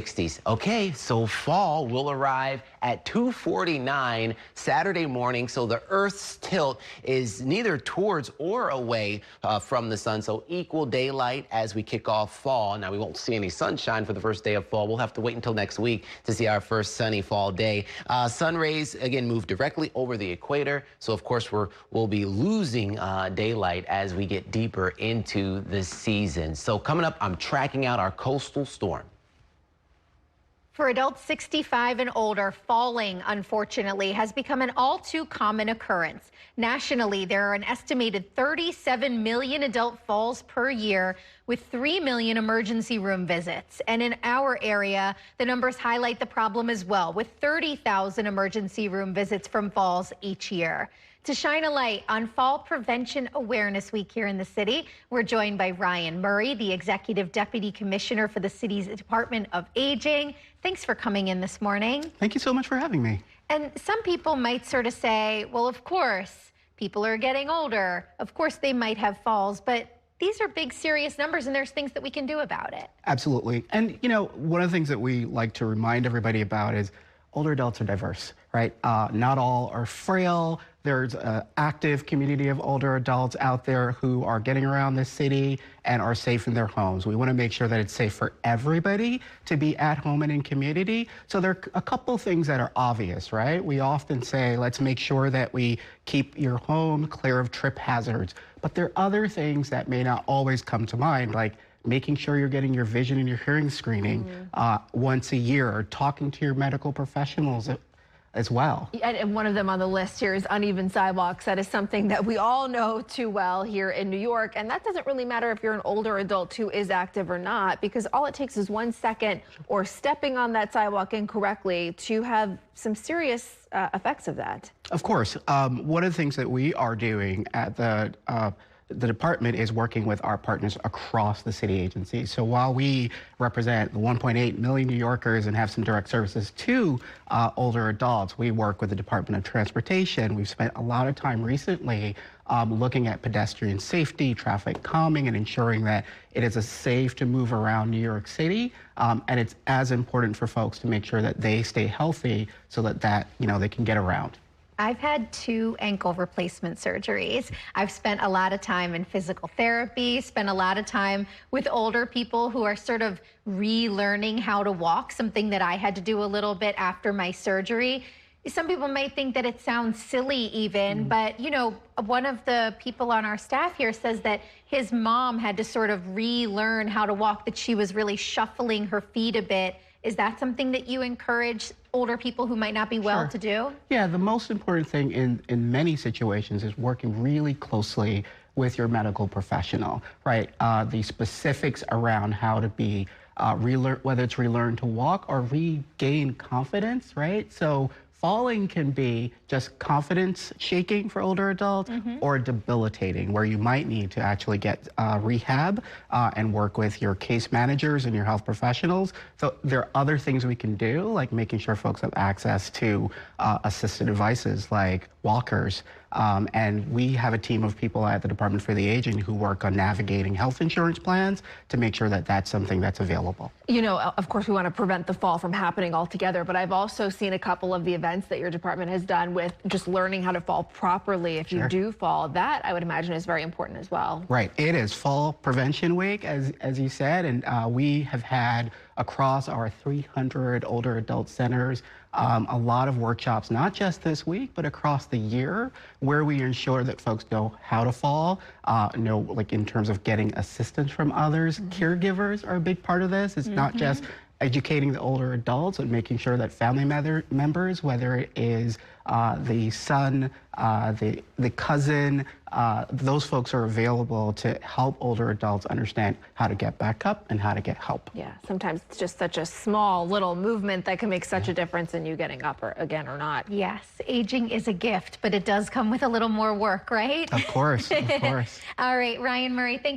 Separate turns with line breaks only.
60s. Okay, so fall will arrive at 2:49 Saturday morning. So the Earth's tilt is neither towards or away from the sun. So equal daylight as we kick off fall. Now we won't see any sunshine for the first day of fall. We'll have to wait until next week to see our first sunny fall day. Sun rays again move directly over the equator. So of course we'll be losing daylight as we get deeper into the season. So coming up, I'm tracking out our coastal storm.
For adults 65 and older, falling, unfortunately, has become an all too common occurrence. Nationally, there are an estimated 37 million adult falls per year, with 3 million emergency room visits. And in our area, the numbers highlight the problem as well, with 30,000 emergency room visits from falls each year. To shine a light on Fall Prevention Awareness Week here in the city, we're joined by Ryan Murray, the Executive Deputy Commissioner for the city's Department of Aging. Thanks for coming in this morning.
Thank you so much for having me.
And some people might sort of say, well, of course, people are getting older. Of course, they might have falls, but these are big, serious numbers, and there's things that we can do about it.
Absolutely. And, you know, one of the things that we like to remind everybody about is older adults are diverse, right? Not all are frail. There's an active community of older adults out there who are getting around this city and are safe in their homes. We want to make sure that it's safe for everybody to be at home and in community. So there are a couple things that are obvious, right? We often say, let's make sure that we keep your home clear of trip hazards. But there are other things that may not always come to mind, like making sure you're getting your vision and your hearing screening once a year, or talking to your medical professionals as well.
And one of them on the list here is uneven sidewalks. That is something that we all know too well here in New York. And that doesn't really matter if you're an older adult who is active or not, because all it takes is 1 second or stepping on that sidewalk incorrectly to have some serious effects of that.
Of course. One of the things that we are doing at the department is working with our partners across the city agencies. So while we represent the 1.8 million New Yorkers and have some direct services to older adults, we work with the Department of Transportation. We've spent a lot of time recently looking at pedestrian safety, traffic calming, and ensuring that it is safe to move around New York City. And it's as important for folks to make sure that they stay healthy so that they can get around.
I've had 2 ankle replacement surgeries. I've spent a lot of time in physical therapy, spent a lot of time with older people who are sort of relearning how to walk, something that I had to do a little bit after my surgery. Some people might think that it sounds silly even, but you know, one of the people on our staff here says that his mom had to sort of relearn how to walk, that she was really shuffling her feet a bit. Is that something that you encourage older people who might not be well to do?
Yeah, the most important thing in many situations is working really closely with your medical professional, right? The specifics around how to be, whether it's relearn to walk or regain confidence, right? So falling can be just confidence shaking for older adults, or debilitating, where you might need to actually get rehab and work with your case managers and your health professionals. So there are other things we can do, like making sure folks have access to assisted devices like walkers. And we have a team of people at the Department for the Aging who work on navigating health insurance plans to make sure that that's something that's available.
You know, of course, we want to prevent the fall from happening altogether, but I've also seen a couple of the events that your department has done with just learning how to fall properly if you do fall. That, I would imagine, is very important as well.
Right. It is Fall Prevention Week, as you said, and we have had across our 300 older adult centers a lot of workshops, not just this week, but across the year, where we ensure that folks know how to fall, like in terms of getting assistance from others. Caregivers are a big part of this. It's not just educating the older adults and making sure that family members, whether it is the son, the cousin, those folks are available to help older adults understand how to get back up and how to get help.
Yeah, sometimes it's just such a small little movement that can make such a difference in you getting up again or not.
Yes, aging is a gift, but it does come with a little more work, right?
Of course, of course.
All right, Ryan Murray, thank you.